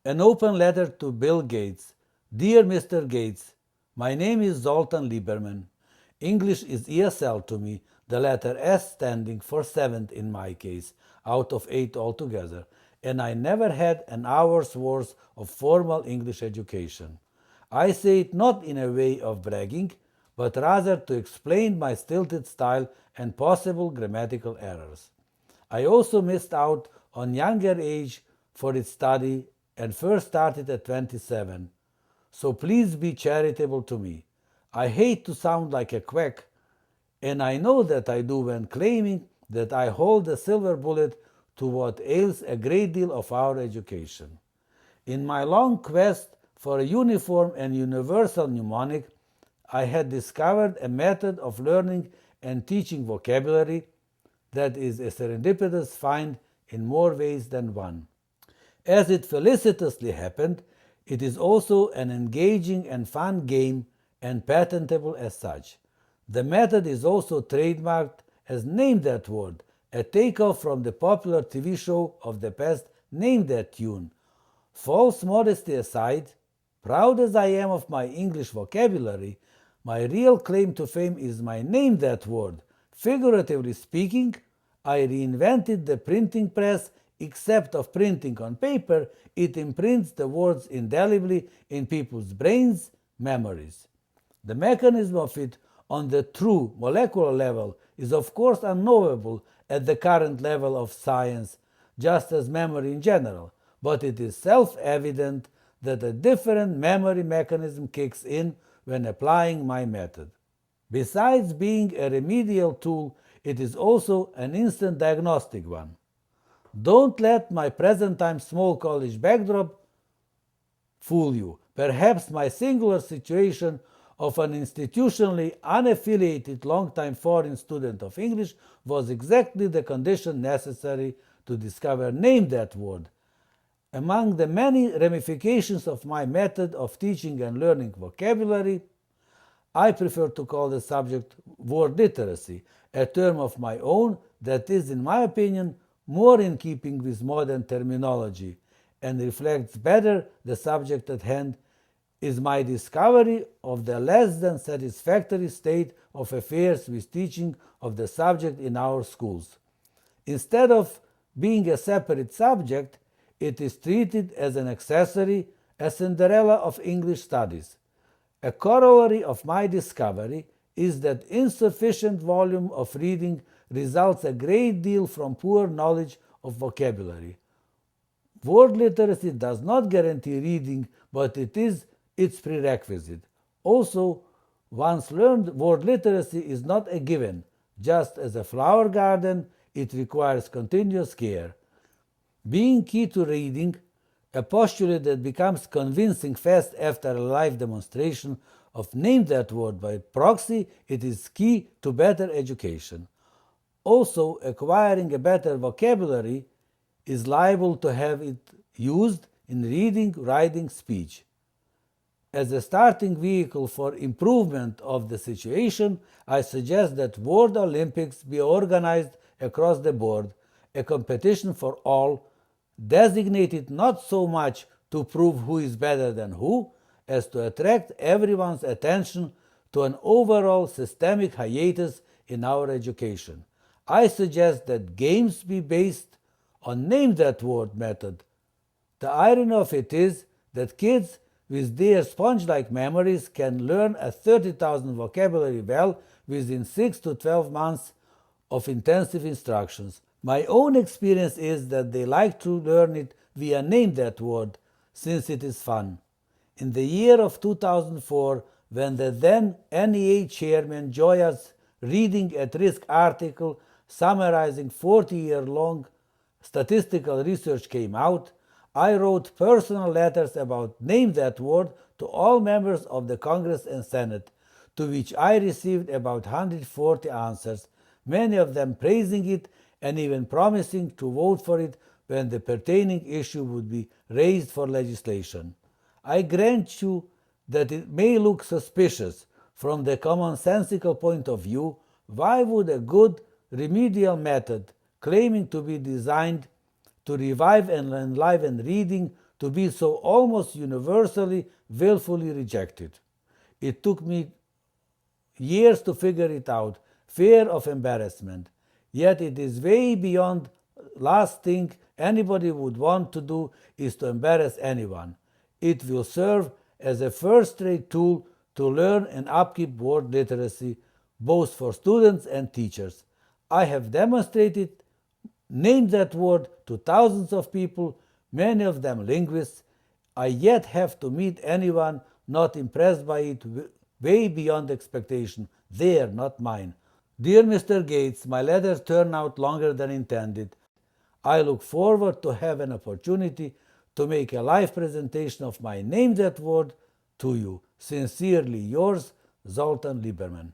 An open letter to Bill Gates. Dear Mr. Gates, my name is Zoltan Lieberman. English is ESL to me, the letter S standing for seventh in my case, out of 8 altogether, and I never had an hour's worth of formal English education. I say it not in a way of bragging, but rather to explain my stilted style and possible grammatical errors. I also missed out on younger age for its study and first started at 27. So please be charitable to me. I hate to sound like a quack, and I know that I do when claiming that I hold a silver bullet to what ails a great deal of our education. In my long quest for a uniform and universal mnemonic, I had discovered a method of learning and teaching vocabulary that is a serendipitous find in more ways than one. As it felicitously happened, it is also an engaging and fun game and patentable as such. The method is also trademarked as Name That Word, a takeoff from the popular TV show of the past Name That Tune. False modesty aside, proud as I am of my English vocabulary, my real claim to fame is my Name That Word. Figuratively speaking, I reinvented the printing press. Except of printing on paper, it imprints the words indelibly in people's brains, memories. The mechanism of it on the true molecular level is of course unknowable at the current level of science, just as memory in general, but it is self-evident that a different memory mechanism kicks in when applying my method. Besides being a remedial tool, it is also an instant diagnostic one. Don't let my present time small college backdrop fool you. Perhaps my singular situation of an institutionally unaffiliated long-time foreign student of English was exactly the condition necessary to discover Name That Word. Among the many ramifications of my method of teaching and learning vocabulary, I prefer to call the subject word literacy, a term of my own that is, in my opinion, more in keeping with modern terminology and reflects better the subject at hand, is my discovery of the less than satisfactory state of affairs with teaching of the subject in our schools. Instead of being a separate subject, it is treated as an accessory, a Cinderella of English studies. A corollary of my discovery is that insufficient volume of reading results a great deal from poor knowledge of vocabulary. Word literacy does not guarantee reading, but it is its prerequisite. Also, once learned word literacy is not a given. Just as a flower garden, it requires continuous care. Being key to reading, a postulate that becomes convincing fast after a live demonstration of Name That Word by proxy, it is key to better education. Also, acquiring a better vocabulary is liable to have it used in reading, writing, speech. As a starting vehicle for improvement of the situation, I suggest that Word Olympics be organized across the board, a competition for all, designated not so much to prove who is better than who, as to attract everyone's attention to an overall systemic hiatus in our education. I suggest that games be based on Name That Word method. The irony of it is that kids with their sponge-like memories can learn a 30,000 vocabulary well within 6 to 12 months of intensive instructions. My own experience is that they like to learn it via Name That Word, since it is fun. In the year of 2004, when the then NEA chairman Joya's reading at risk article summarizing 40-year-long statistical research came out, I wrote personal letters about Name That Word to all members of the Congress and Senate, to which I received about 140 answers, many of them praising it and even promising to vote for it when the pertaining issue would be raised for legislation. I grant you that it may look suspicious from the commonsensical point of view. Why would a good remedial method claiming to be designed to revive and enliven reading to be so almost universally, willfully rejected. It took me years to figure it out, fear of embarrassment. Yet it is way beyond last thing anybody would want to do is to embarrass anyone. It will serve as a first-rate tool to learn and upkeep word literacy, both for students and teachers. I have demonstrated Name that word to thousands of people, many of them linguists. I yet have to meet anyone not impressed by it way beyond expectation. Their, not mine. Dear Mr. Gates, my letters turn out longer than intended. I look forward to have an opportunity to make a live presentation of my Name That Word to you. Sincerely yours, Zoltan Lieberman.